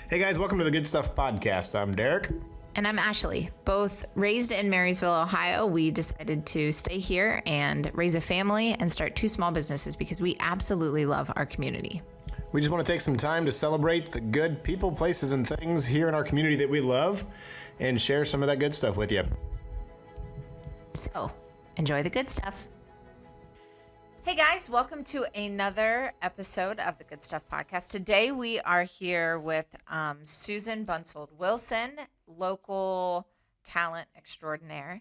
Hey guys, welcome to the Good Stuff Podcast. I'm Derek. And I'm Ashley. Both raised in Marysville, Ohio, we decided to stay here and raise a family and start two small businesses because we absolutely love our community. We just want to take some time to celebrate the good people, places, and things here in our community that we love and share some of that good stuff with you. So, enjoy the good stuff. Hey guys, welcome to another episode of the Good Stuff Podcast. Today we are here with Susan Bunsold Wilson, local talent extraordinaire.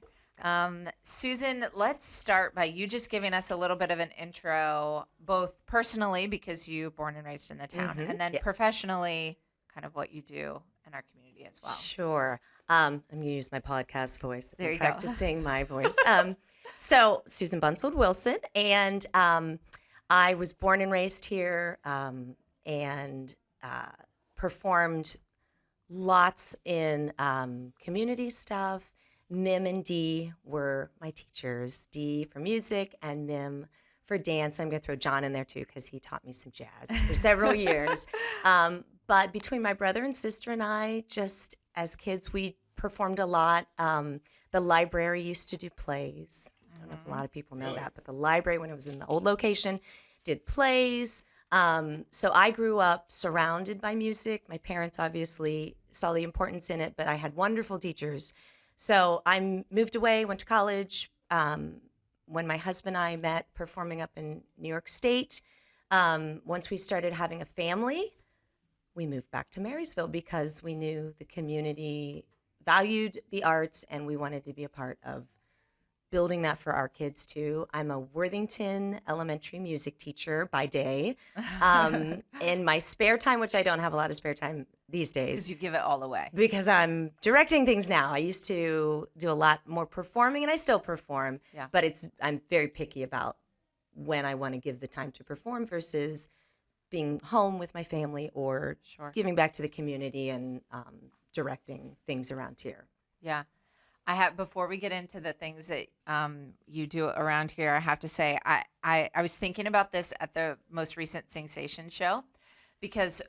Susan, let's start by you just giving us a little bit of an intro, both personally, because you were born and raised in the town, and then professionally, kind of what you do in our community as well. Sure. I'm going to use my podcast voice. There you practicing my voice. So, Susan Bunsold Wilson, and I was born and raised here and performed lots in community stuff. Mim and Dee were my teachers, Dee for music and Mim for dance. I'm going to throw John in there too because he taught me some jazz for several years. But between my brother and sister and I, just as kids, we performed a lot. The library used to do plays. I don't know if a lot of people know that, but the library, when it was in the old location, did plays. So I grew up surrounded by music. My parents obviously saw the importance in it, but I had wonderful teachers. So I moved away, went to college. When my husband and I met performing up in New York State, once we started having a family, we moved back to Marysville because we knew the community valued the arts and we wanted to be a part of building that for our kids too. I'm a Worthington elementary music teacher by day. In my spare time, which I don't have a lot of spare time these days. Because you give it all away. Because I'm directing things now. I used to do a lot more performing and I still perform, but I'm very picky about when I want to give the time to perform versus being home with my family or giving back to the community and directing things around here. Yeah. Before we get into the things that you do around here, I have to say, I was thinking about this at the most recent Sensation show because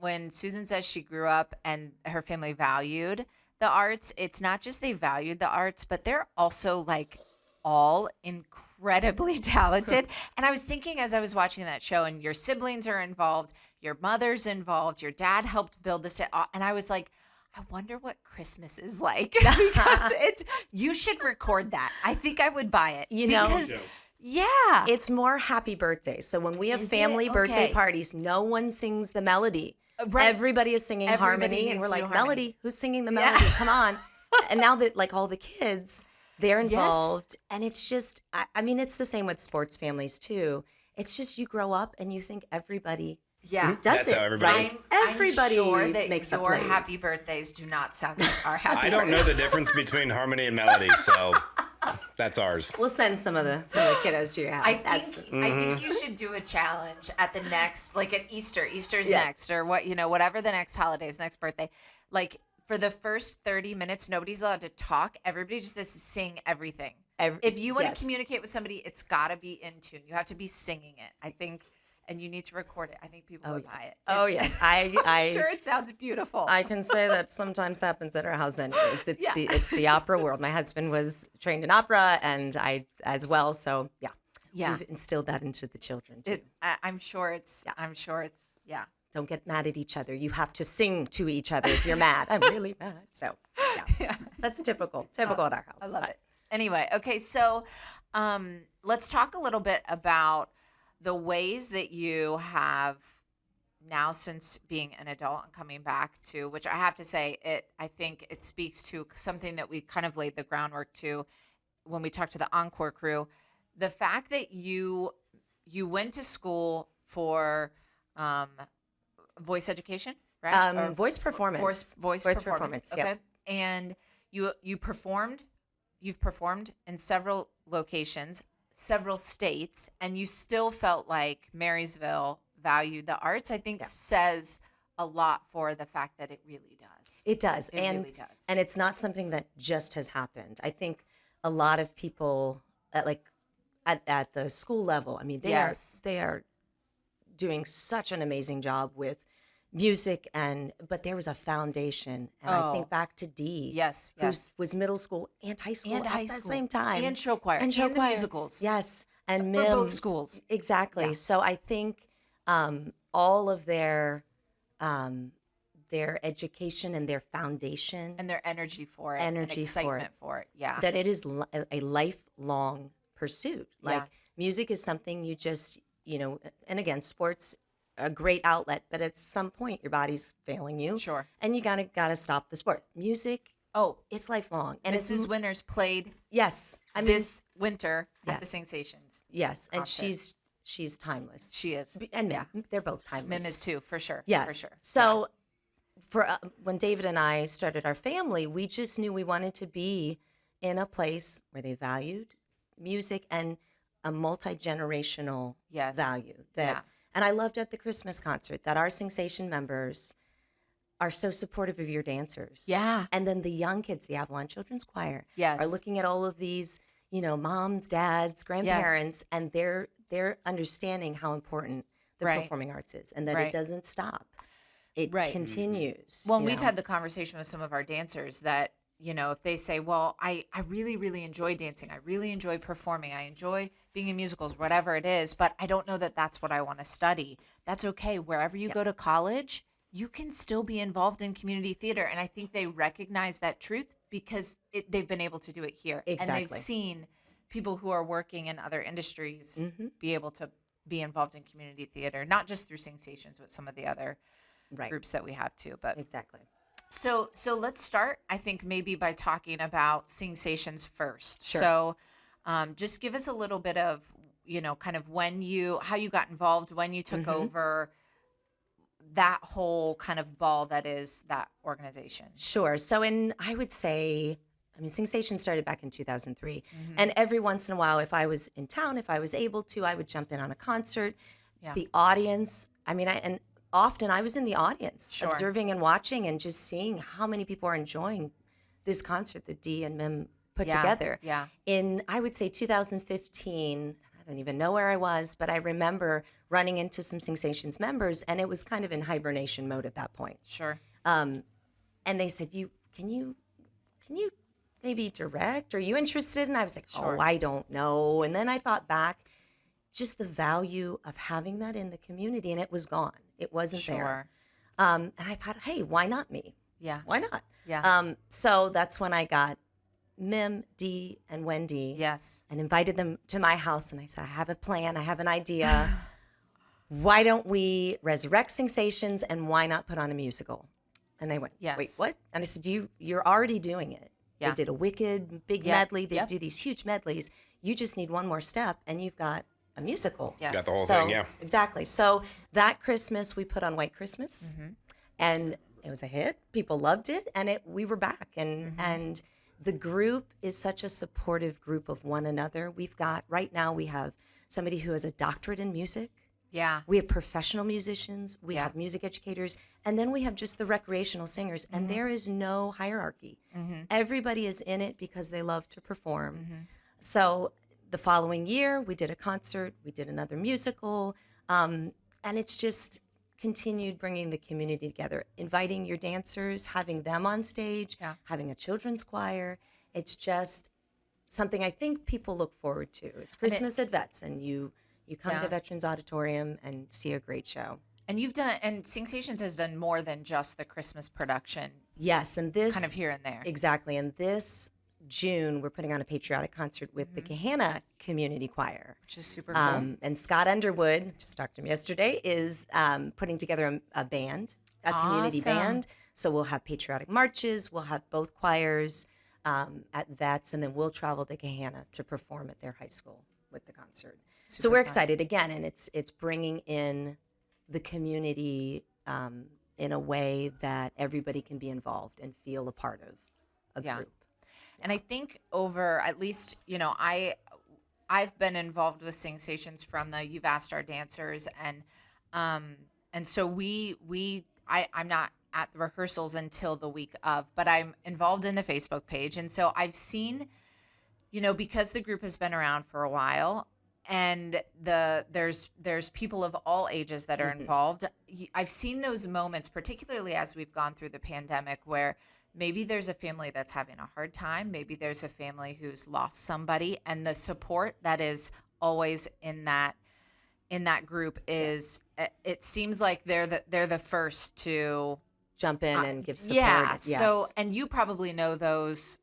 when Susan says she grew up and her family valued the arts, it's not just they valued the arts, but they're also like all incredibly talented. And I was thinking as I was watching that show, and your siblings are involved, your mother's involved, your dad helped build this, and I was like, I wonder what Christmas is like because you should record that. I think I would buy it. Because it's more happy birthday. So when we have family birthday parties, no one sings the melody. Right. Everybody is singing harmony, and we're like, Melody, who's singing the melody? Come on. And now that like all the kids, they're involved, and it's just, I mean, it's the same with sports families too. It's just you grow up and you think everybody does That's it, how everybody right? Everybody I'm sure that makes your happy birthdays do not sound like our happy birthdays. I don't know the difference between harmony and melody, so that's ours. We'll send some of the kiddos to your house. I think you should do a challenge at the next, like at Easter. Easter's next, or whatever the next holiday's next birthday. Like for the first 30 minutes, nobody's allowed to talk. Everybody just has to sing everything. If you want to communicate with somebody, it's got to be in tune. You have to be singing it, I think. And you need to record it. I think people would buy it. Oh, yes. I'm sure it sounds beautiful. I can say that sometimes happens at our house anyways. It's the opera world. My husband was trained in opera and I as well. So, we've instilled that into the children too. I'm sure it's, Don't get mad at each other. You have to sing to each other if you're mad. I'm really mad. So, that's typical at our house. I love it. Anyway, okay, so let's talk a little bit about the ways that you have now since being an adult and coming back to, which I have to say, I think it speaks to something that we kind of laid the groundwork to when we talked to the Encore crew. The fact that you went to school for voice education, right? Voice performance. Voice performance. Okay. Yep. And you've performed in several locations, several states, and you still felt like Marysville valued the arts, I think says a lot for the fact that it really does. It does. It really does. And it's not something that just has happened. I think a lot of people at the school level, I mean, they are doing such an amazing job with music but there was a foundation. And I think back to Dee. Yes, who yes. was middle school and high school And at high the school. same time. And show choir. And the musicals. Yes. And For Mim. both schools. Exactly. Yeah. So I think all of their education and their foundation. And their energy for it. Energy and excitement for it. Yeah. That it is a lifelong pursuit. Like Yeah. music is something you just, and again, sports, a great outlet, but at some point your body's failing you. Sure. And you gotta stop the sport. Music, Oh, it's lifelong. And Mrs. Winters played yes, I mean, this winter at the Yes. Sensations. yes, and concert. she's timeless. She is. And Mim, they're both timeless. Mim is too, for sure. Yes. For sure. So for when David and I started our family, we just knew we wanted to be in a place where they valued music and a multi-generational Yes. value. Yeah. And I loved at the Christmas concert that our Sensation members are so supportive of your dancers. Yeah. And then the young kids, the Avalon Children's Choir, Yes. are looking at all of these, moms, dads, grandparents, and they're understanding how important the Right. performing arts is and that Right. it doesn't stop. It Right. continues. Well, you we've know? had the conversation with some of our dancers that, if they say, well, I really, really enjoy dancing. I really enjoy performing. I enjoy being in musicals, whatever it is, but I don't know that that's what I want to study. That's okay. Wherever you go to college, you can still be involved in community theater. And I think they recognize that truth because they've been able to do it here. And they've Exactly. seen people who are working in other industries Mm-hmm. be able to be involved in community theater, not just through Sensations, but some of the other Right. groups that we have too. But Exactly. so let's start, I think, maybe by talking about Sensations first. Sure. So just give us a little bit of, kind of how you got involved, when you took Mm-hmm. over that whole kind of ball that is that organization. Sure. So I would say, Sensation started back in 2003. Mm-hmm. And every once in a while, if I was in town, if I was able to, I would jump in on a concert. Yeah. The audience, and often I was in the audience Sure. observing and watching and just seeing how many people are enjoying this concert that Dee and Mim put Yeah. together. Yeah. In, I would say 2015, I don't even know where I was, but I remember running into some Sensations members and it was kind of in hibernation mode at that point. Sure. And they said, can you maybe direct? Are you interested? And I was like, Sure. oh, I don't know. And then I thought back, just the value of having that in the community, and it was gone. It wasn't there. Sure. And I thought, hey, why not me? Yeah. Why not? Yeah. So that's when I got Mim, Dee, and Wendy Yes. and invited them to my house. And I said, I have a plan. I have an idea. Why don't we resurrect Sensations and why not put on a musical? And they went, Yes. wait, what? And I said, you're already doing it. Yeah. They did a wicked big Yep. medley. They Yep. do these huge medleys. You just need one more step and you've got a musical. Yes. Got the whole So, thing, yeah. exactly. So that Christmas we put on White Christmas and it was a hit. People loved it and we were back. And the group is such a supportive group of one another. Right now we have somebody who has a doctorate in music. Yeah. We have professional musicians, we Yeah. have music educators, and then we have just the recreational singers, and there is no hierarchy. Everybody is in it because they love to perform. So the following year, we did a concert, we did another musical, and it's just continued bringing the community together, inviting your dancers, having them on stage, Yeah. having a children's choir. It's just something I think people look forward to. It's Christmas at Vets, and you come Yeah. to Veterans Auditorium and see a great show. And Sensations has done more than just the Christmas production, Yes, and this kind of here and there. exactly. And this June, we're putting on a patriotic concert with the Gahanna Community Choir. Which is super cool. And Scott Underwood, just talked to him yesterday, is putting together a band, a community Awesome. band. So we'll have patriotic marches. We'll have both choirs at Vets, and then we'll travel to Gahanna to perform at their high school with the concert. So Super we're fun. excited again, and it's bringing in the community in a way that everybody can be involved and feel a part of a Yeah. group. And I think over at least, I've been involved with Sensations from the uvastar dancers, and so I'm not at the rehearsals until the week of, but I'm involved in the Facebook page, and so I've seen, because the group has been around for a while, and there's people of all ages that are involved. I've seen those moments, particularly as we've gone through the pandemic, where maybe there's a family that's having a hard time, maybe there's a family who's lost somebody, and the support that is always in that group is, it seems like they're the first to Jump in and give support. yeah. Yes. So, and you probably know those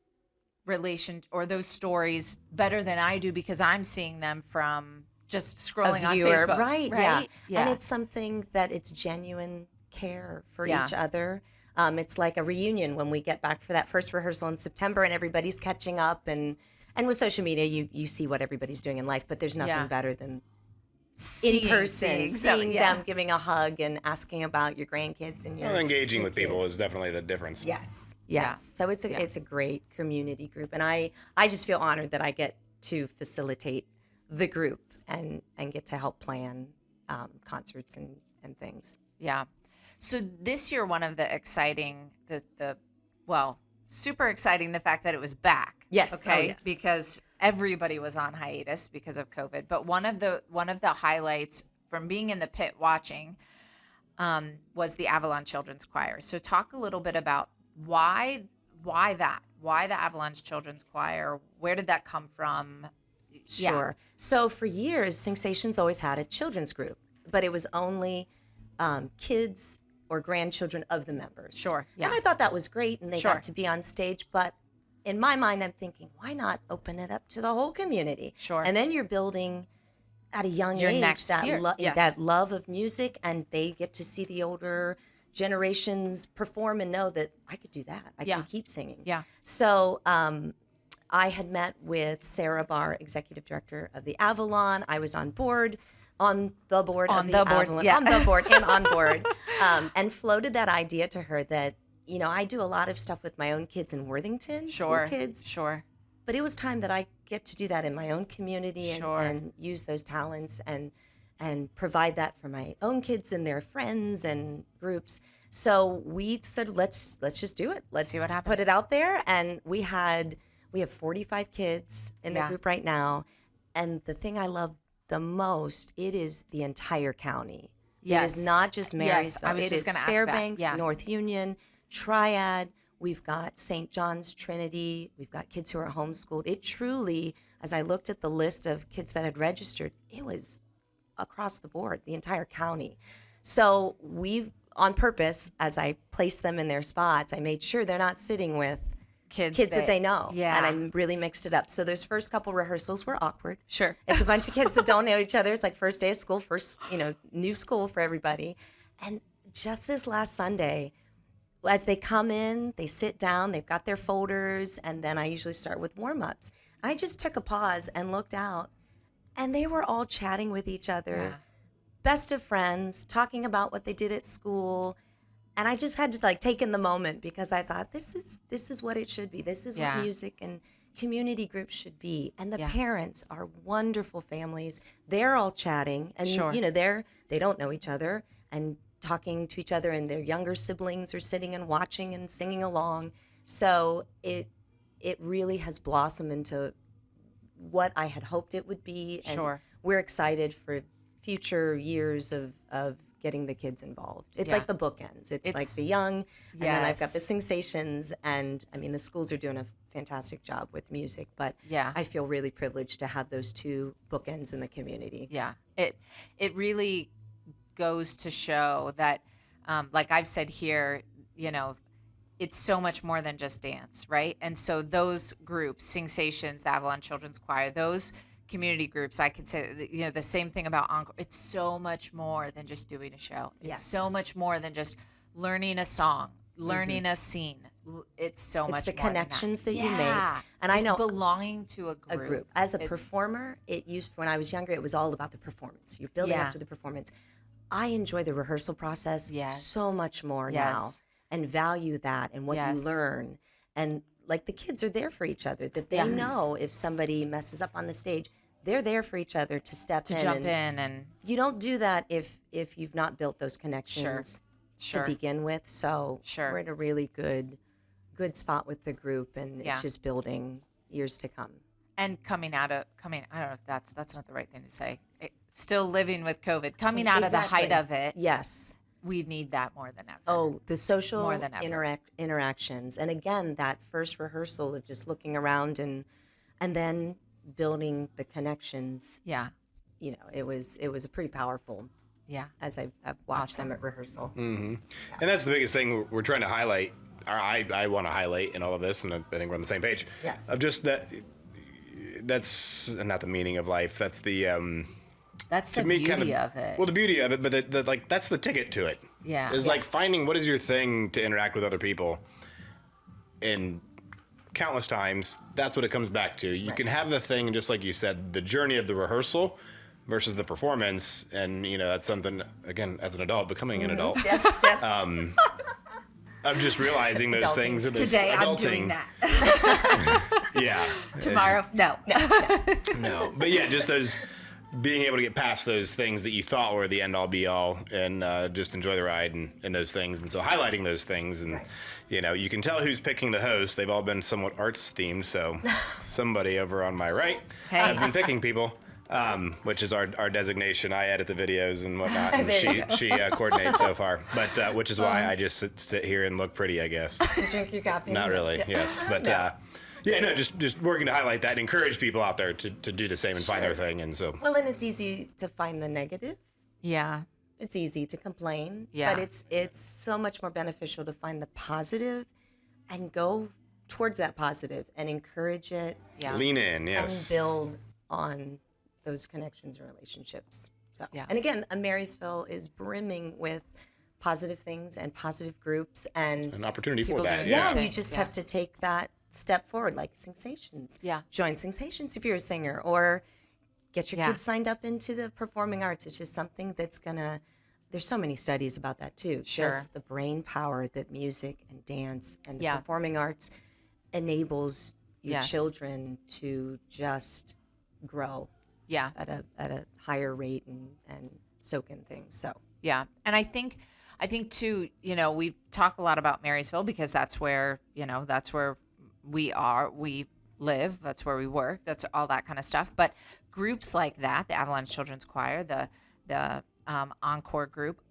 those stories better than I do, because I'm seeing them from just scrolling on viewer, Facebook. right? Right. Yeah. And it's something that it's genuine care for Yeah. each other. It's like a reunion when we get back for that first rehearsal in September, and everybody's catching up. And with social media, you see what everybody's doing in life, but there's nothing Yeah. better than Seeing- in person, seeing seeing yeah. them, giving a hug and asking about your grandkids and your Well, engaging your with people kids. is definitely the difference. Yes. Yeah. So it's a Yeah. it's a great community group, and I just feel honored that I get to facilitate the group and get to help plan concerts and things. Yeah. So this year, one of the exciting, super exciting, the fact that it was back. Yes. Okay. Oh, yes. Because everybody was on hiatus because of COVID. But one of the highlights from being in the pit watching was the Avalon Children's Choir. So talk a little bit about why the Avalanche Children's Choir? Where did that come from? Yeah. Sure. So for years, Singsations always had a children's group, but it was only kids or grandchildren of the members. Sure, yeah. And I thought that was great, and they Sure. got to be on stage. But in my mind, I'm thinking, why not open it up to the whole community? Sure. And then you're building at a young Your age next that year, yes. that love of music, and they get to see the older generations perform and know that I could do that. I Yeah. can keep singing. Yeah. So I had met with Sarah Barr, executive director of the Avalon. I was on the board of the Avalon, yeah. on the board and on board, and floated that idea to her that, I do a lot of stuff with my own kids in Worthington, Sure. school kids, Sure. but it was time that I get to do that in my own community and, Sure. and use those talents and provide that for my own kids and their friends and groups. So we said, let's just do it. Let's see what happens. put it out there. And we have 45 kids in the Yeah. group right now. And the thing I love the most, it is the entire county. Yes. It is not just Yes, Marysville. I was It just is gonna ask that. Fairbanks, Yeah. North Union, Triad. We've got St. John's Trinity. We've got kids who are homeschooled. It truly, as I looked at the list of kids that had registered, it was across the board, the entire county. So we, on purpose, as I placed them in their spots, I made sure they're not sitting with kids that they know. Yeah. And I really mixed it up. So those first couple rehearsals were awkward. Sure. It's a bunch of kids that don't know each other. It's like first day of school, new school for everybody. And just this last Sunday, as they come in, they sit down, they've got their folders, and then I usually start with warm-ups. I just took a pause and looked out, and they were all chatting with each other, Yeah. best of friends, talking about what they did at school. And I just had to take in the moment, because I thought this is what it should be. This is Yeah. what music and community groups should be. And the Yeah. parents are wonderful families. They're all chatting, and Sure. they don't know each other, and talking to each other, and their younger siblings are sitting and watching and singing along. So it really has blossomed into what I had hoped it would be. And Sure. we're excited for future years of getting the kids involved. It's Yeah. like the bookends. It's like the young, and then I've got the Yes. Singsations, and I mean the schools are doing a fantastic job with music, but Yeah. I feel really privileged to have those two bookends in the community. Yeah, it really goes to show that, like I've said here, it's so much more than just dance, right? And so those groups, Singsations, the Avalon Children's Choir, those community groups, I could say, the same thing about Encore. It's so much more than just doing a show. It's Yes. so much more than just learning a song, learning a scene. It's so much It's the more than that. connections that you make. Yeah. And I It's know belonging to a a group. group. As a It's- performer, when I was younger, it was all about the performance. You're building Yeah. up to the performance. I enjoy the rehearsal process Yes. so much more now, Yes. and value that and what you Yes. learn. And the kids are there for each other, that they Yeah. know if somebody messes up on the stage, they're there for each other to step to in. jump and in and You don't do that if you've not built those connections Sure. to begin with. So Sure. we're in a really good spot with the group, and Yeah. it's just building years to come. and I don't know if that's not the right thing to say. Still living with COVID, coming out of the height of it. Yes. We need that more than ever. Oh, the social More than ever. interactions. And again, that first rehearsal of just looking around and then building the connections. Yeah. You know, it was a pretty powerful. Yeah. As I've watched them at rehearsal. And that's the biggest thing we're trying to highlight, or I want to highlight in all of this, and I think we're on the same page. Yes. Of just that's not the meaning of life. That's the That's to the me beauty kind of it. Well, the beauty of it, but like that's the ticket to it. Yeah. Is like finding what is your thing to interact with other people. And countless times, that's what it comes back to. You can have the thing, just like you said, the journey of the rehearsal versus the performance, and that's something, again, as an adult, becoming an adult. Yes. I'm just realizing those Adulting. things. Today I'm doing that. Yeah. Tomorrow, no. No. But yeah, just those, being able to get past those things that you thought were the end all be all, and just enjoy the ride and those things. And so highlighting those things, and you can tell who's picking the host. They've all been somewhat arts themed. So somebody over on my right has been picking people. Which is our designation. I edit the videos and whatnot, and she coordinates so far. But which is why I just sit here and look pretty, I guess. Drink your coffee. Not really, yes, but just working to highlight that and encourage people out there to do the same and find their thing, and so. Well, and it's easy to find the negative. Yeah. It's easy to complain. Yeah. But it's so much more beneficial to find the positive and go towards that positive and encourage it. Yeah. Lean in, yes. And build on those connections and relationships. So, and again, Marysville is brimming with positive things and positive groups and An opportunity for People that, doing yeah. and you just have to take that step forward, like Singsations. Yeah. Join Singsations if you're a singer, or get your Yeah. kids signed up into the performing arts. It's just something that's there's so many studies about that too. Sure. Just the brain power that music and dance and the Yeah. performing arts enables your Yes. children to just grow Yeah. at a higher rate and soak in things. So Yeah. And I think too, we talk a lot about Marysville because that's where we live, that's where we work, that's all that kind of stuff. But groups like that, the Avalanche Children's Choir, the Encore group,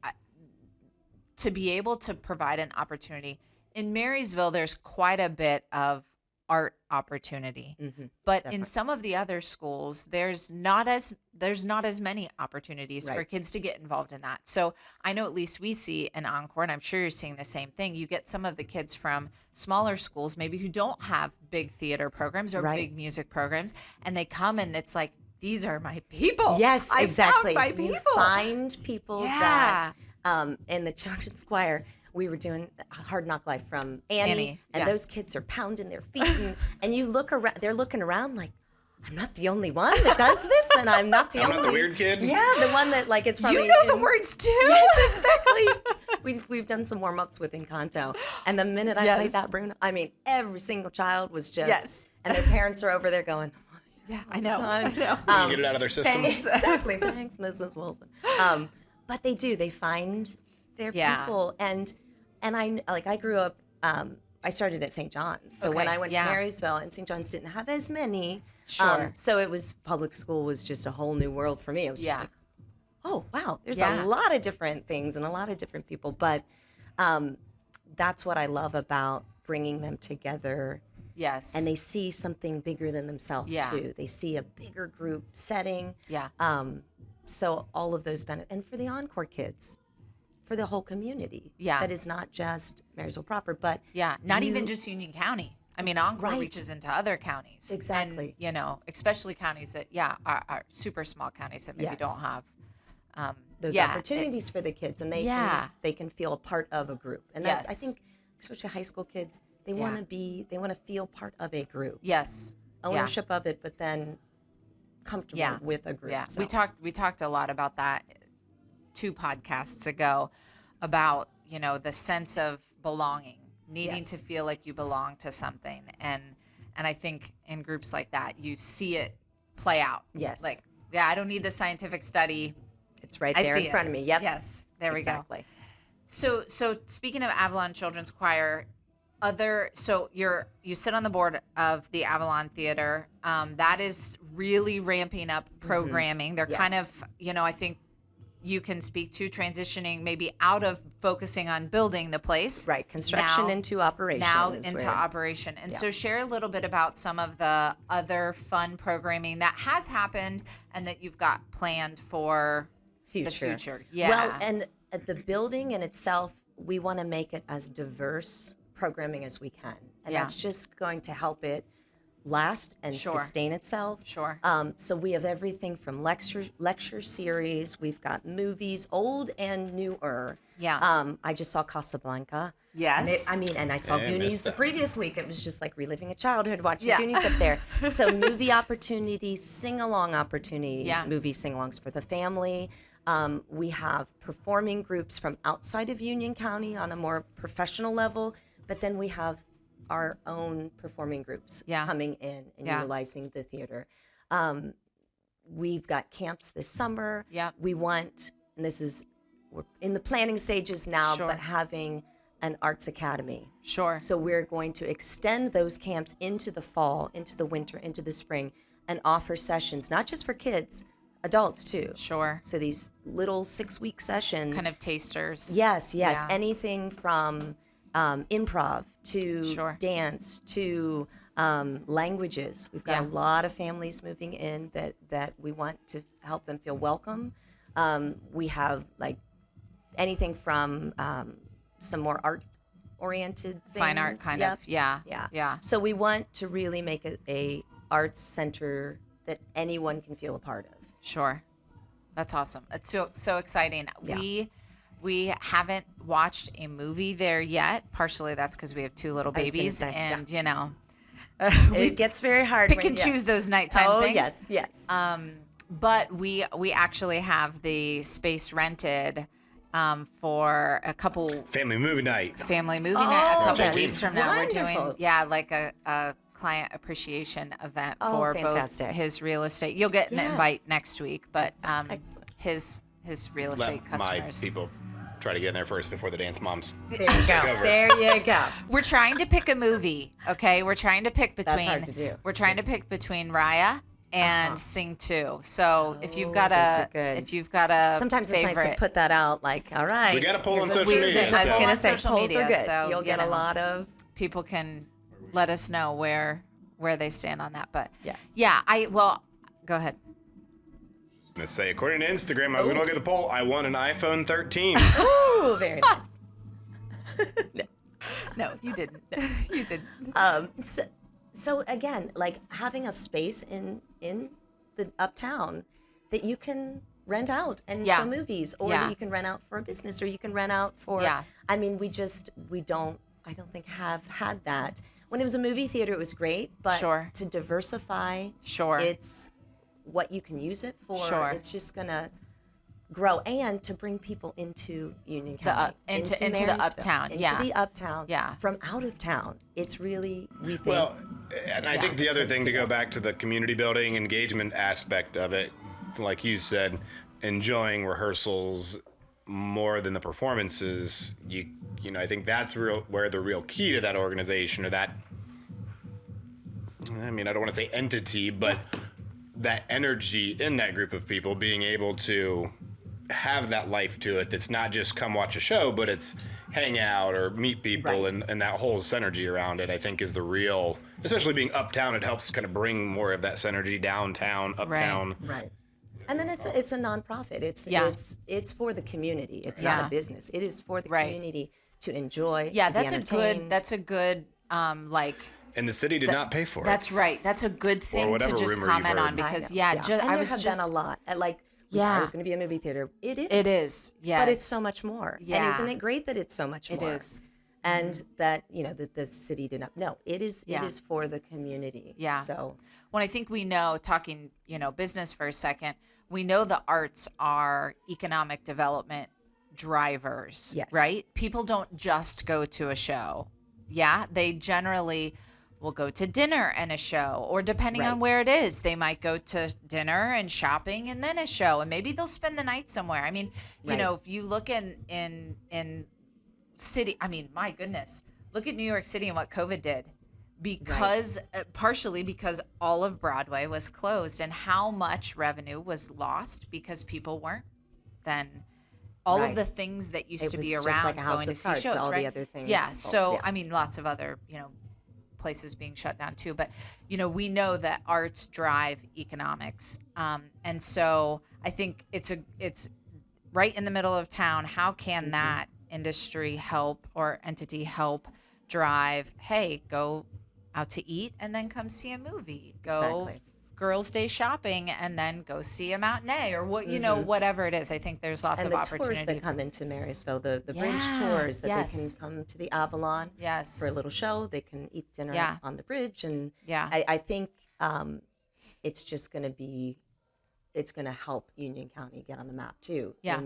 to be able to provide an opportunity in Marysville, there's quite a bit of art opportunity, but in some of the other schools, there's not as many opportunities for kids to get involved in that. So I know at least we see in Encore, and I'm sure you're seeing the same thing. You get some of the kids from smaller schools, maybe who don't have big theater programs or big music programs, and they come and it's like, these are my people. yes, I exactly. found my You people. find people Yeah. that in the children's choir. We were doing Hard Knock Life from Annie, and yeah. those kids are pounding their feet, and you look around. They're looking around like, I'm not the only one that does this, and I'm not the I'm only. not the weird kid. Yeah, the one that it's probably. You know the words too. Yes, exactly. We've done some warm ups with Encanto, and the minute I played that Bruno, I mean, every single child was just, and their parents are over there going, Yeah, I know. time. You get it out of their system. exactly. Thanks, Mrs. Wilson. But they find their people, and I grew up. I started at St. John's, so when I went to Marysville, and St. John's didn't have as many. Sure. So it was public school was just a whole new world for me. It was just like, oh wow, there's Yeah. a lot of different things and a lot of different people. But that's what I love about bringing them together. Yes. And they see something bigger than themselves too. They see a bigger group setting. Yeah. So all of those benefits, and for the Encore kids, for the whole community. Yeah. That is not just Marysville proper, but not even just Union County. I mean, Encore Right. reaches into other counties. Exactly. And, especially counties that, are super small counties that maybe don't have. those opportunities for the kids, and they can feel a part of a group. And that's I Yes. think, especially high school kids, they want to feel part of a group, Yes. ownership of it, but then comfortable with a group. Yeah. So. We talked a lot about that 2 podcasts ago about, the sense of belonging, needing to feel like you belong to something. And I think in groups like that, you see it play out. Yes. Like, I don't need the scientific study. It's right I there see in front of me. Yep. Yes. There we go. Exactly. So speaking of Avalon Children's Choir, so you sit on the board of the Avalon Theatre. That is really ramping up programming. They're kind of, I think you can speak to transitioning maybe out of focusing on building the place. Right. Construction into operation. Now into operation. And so share a little bit about some of the other fun programming that has happened and that you've got planned for the future. Yeah. Well, and the building in itself, we want to make it as diverse programming as we can. And that's just going to help it last and sustain itself. Sure. So we have everything from lecture series. We've got movies, old and newer. Yeah. I just saw Casablanca. Yes. And I saw Goonies the previous week. It was just like reliving a childhood watching Goonies up there. So movie opportunities, sing-along opportunities, movie sing-alongs for the family. We have performing groups from outside of Union County on a more professional level, but then we have our own performing groups coming in and utilizing the theater. We've got camps this summer. Yeah. We want, and we're in the planning stages now, but having an arts academy. Sure. So we're going to extend those camps into the fall, into the winter, into the spring, and offer sessions, not just for kids, adults too. Sure. So these little 6-week sessions. Kind of tasters. Yes. Yeah. Anything from improv to dance to languages. We've got a lot of families moving in that we want to help them feel welcome. We have like anything from some more art-oriented things. Fine art kind of. Yeah. So we want to really make a arts center that anyone can feel a part of. Sure. That's awesome. It's so exciting. Yeah. We haven't watched a movie there yet. Partially that's because we have 2 little babies, and it gets very hard. Pick and choose those nighttime things. Oh yes. But we actually have the space rented for a couple family movie night. A couple weeks from now. Wonderful. We're doing like a client appreciation event for both his real estate. You'll get an invite next week, but his real estate customers. My people try to get in there first before the dance moms. There you go. There you go. We're trying to pick a movie, okay? We're trying to pick between. That's hard to do. We're trying to pick between Raya and Sing 2. So if you've got a sometimes favorite, it's nice to put that out. Like, all right, we got to poll on social media. I was going to say social polls media, are good. so you'll get a lot of people can let us know where they stand on that. But yes, go ahead. I'm going to say, according to Instagram, I was going to look at the poll. I won an iPhone 13. Ooh, very nice. No, you didn't. You didn't. So again, like having a space in the uptown that you can rent out and show movies, or that you can rent out for a business, or you can rent out for. I mean, I don't think have had that. When it was a movie theater, it was great, but to diversify, it's what you can use it for. It's just gonna grow, and to bring people into Union County, into the uptown, into the uptown, from out of town. It's really, we think. Well, and I think the other thing to go back to the community building engagement aspect of it, like you said, enjoying rehearsals more than the performances. I think that's where the real key to that organization, or that, I mean, I don't want to say entity, but that energy in that group of people being able to have that life to it, that's not just come watch a show, but it's hang out or meet people, and that whole synergy around it, I think, is the real, especially being uptown, it helps kind of bring more of that synergy downtown, uptown. Right. And then it's a nonprofit. It's for the community. It's not a business. It is for the community to enjoy. Yeah, to be entertained. that's a good And the city did not pay for it. That's right. That's a good thing to just comment on, because and there have been a lot. I was going to be a movie theater. It is. It is. Yes. But it's so much more. Yeah. And isn't it great that it's so much more? It is. And that that the city did not. No, it is. It is for the community. Yeah. So when I think we know, talking business for a second, we know the arts are economic development drivers. Yes. Right. People don't just go to a show. Yeah. They generally will go to dinner and a show, or depending on where it is, they might go to dinner and shopping and then a show, and maybe they'll spend the night somewhere. I mean, if you look in city, I mean, my goodness, look at New York City and what COVID did. Because partially because all of Broadway was closed, and how much revenue was lost because people weren't then all of the things that used to be just around like a house going to of see cards, shows, all right? the other things. Yeah. So Yeah. I mean, lots of other places being shut down too. But we know that arts drive economics, and so I think it's right in the middle of town. How can that industry help or entity help drive? Hey, go out to eat and then come see a movie. Go Exactly. girls' day shopping and then go see a matinee or what whatever it is. I think there's lots And of the tours opportunity. that come into Marysville, the bridge Yeah, tours that yes. they can come to the Avalon Yes. for a little show. They can eat dinner Yeah. on the bridge, and Yeah. I think it's just going to it's going to help Union County get on the map too. Yeah.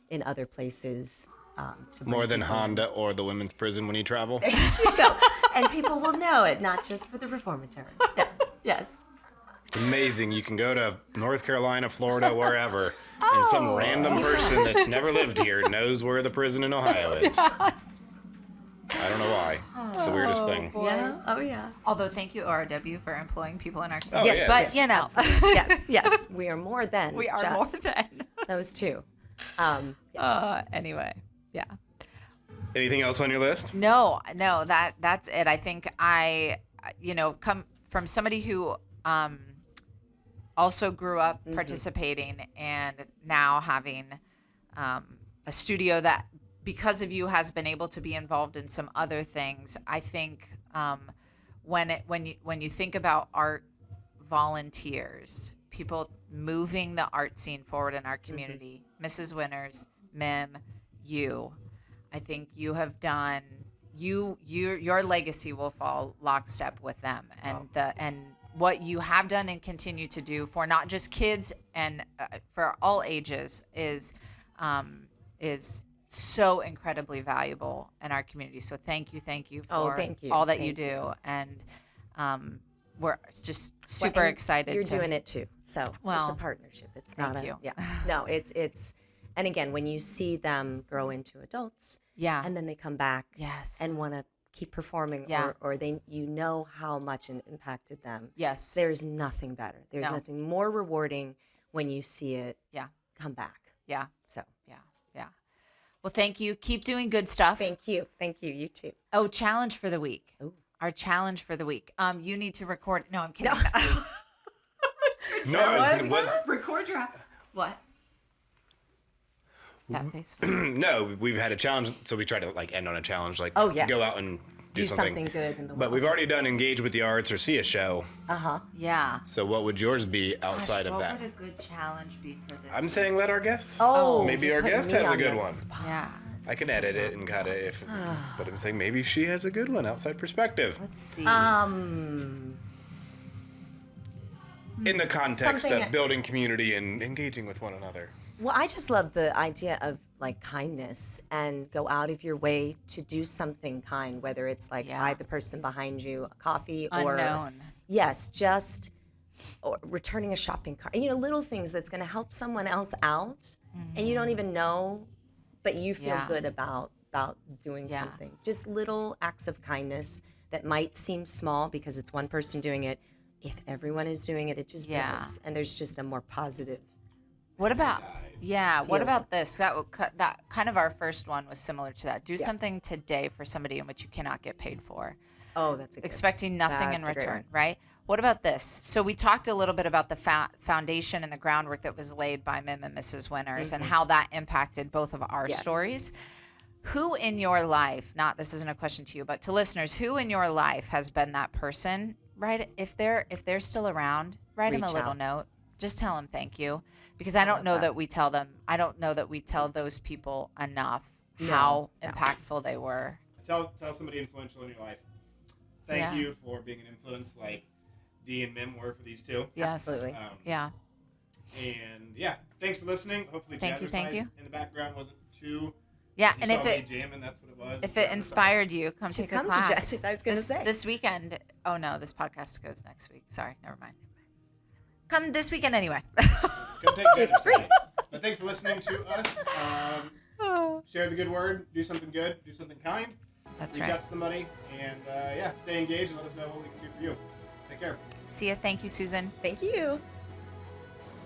In other places. To bring More than people in. Honda or the women's prison when you travel. You go. And people will know it, not just for the performatory. Yes, yes. It's amazing. You can go to North Carolina, Florida, wherever, and some random person that's never lived here knows where the prison in Ohio is. I don't know why. It's the weirdest thing. Boy. Yeah. Oh, yeah. Although thank you ORW for employing people in our community. Oh, Yes, yeah. But yes, yes. We are more than we are just more than. those two. Anyway, yeah. Anything else on your list? No, that's it. I think I come from somebody who also grew up participating and now having a studio that because of you has been able to be involved in some other things. I think when you think about art volunteers, people moving the art scene forward in our community, Mrs. Winters, Mim, you, I think you have done your legacy will fall lockstep with them, and and what you have done and continue to do for not just kids and for all ages is so incredibly valuable in our community. So thank you for thank you. all that you Thank do, and we're just Well, super and excited. You're doing it too. So Well, it's a partnership. It's thank not you. Yeah. No, it's and again, when you see them grow into adults, Yeah. and then they come back Yes. and want to keep performing, Yeah. or they how much it impacted them. Yes. There's nothing better. There's No. nothing more rewarding when you see it Yeah. come back. Yeah. So Yeah. Well, thank you. Keep doing good stuff. thank you. You too. Oh, challenge for the week. Ooh. Our challenge for the week. You need to record. No, I'm kidding. No, I was gonna- Record your. What? That face. Was, no, we've had a challenge, so we try to end on a challenge, Oh, yes. go out and do something good in the But world. we've already done engage with the arts or see a show. yeah. So what would yours be outside Gosh, of that? What would a good challenge be for this? I'm week? saying let our guests. Maybe you our put guest me has a on good the one. spot. Yeah. I can edit it and cut it but I'm saying maybe she has a good one outside perspective. Let's see. In the context Something- of building community and engaging with one another. Well, I just love the idea of kindness and go out of your way to do something kind, whether it's buy the person behind you a coffee or Unknown. yes, just or returning a shopping cart. Little things that's going to help someone else out, and you don't even know, but you feel Yeah. good about doing Yeah. something. Just little acts of kindness that might seem small because it's one person doing it. If everyone is doing it, it just Yeah. builds, and there's just a more positive. What about? Yeah. What Feel. about this? That kind of our first one was similar to that. Do something today for somebody in which you cannot get paid for. Oh, that's a good. Expecting nothing in That's a great return, one. right? What about this? So we talked a little bit about the foundation and the groundwork that was laid by Mim and Mrs. Winters and how that impacted both of our Yes. stories. Who in your life, this isn't a question to you, but to listeners, who in your life has been that person, right? If they're still around, write them a Reach little out. note. Just tell them thank you, because I don't know that we tell them. I don't know that we tell those people enough how No. impactful they were. Tell somebody influential in your life. Thank Yeah. you for being an influence like Dee and Mim were for these two. Yes. Absolutely. Yeah. And thanks for listening. Hopefully Thank you, thank Jazzercise you. in the background wasn't too. Yeah, You and saw if me it jamming, that's what it was. if it inspired you, come take a come to class. Jazz, I was gonna say. This weekend. Oh no, this podcast goes next week. Sorry, never mind. Come this weekend anyway. Come take It's free. Jazzercise. But thanks for listening to us. Share the good word. Do something good. Do something kind. That's reach right. out to somebody, and yeah, stay engaged and let us know what we can do for you. Take care. See ya. Thank you, Susan. Thank you.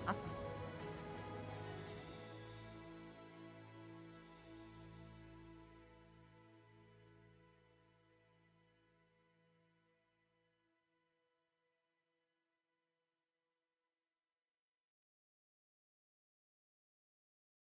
Awesome.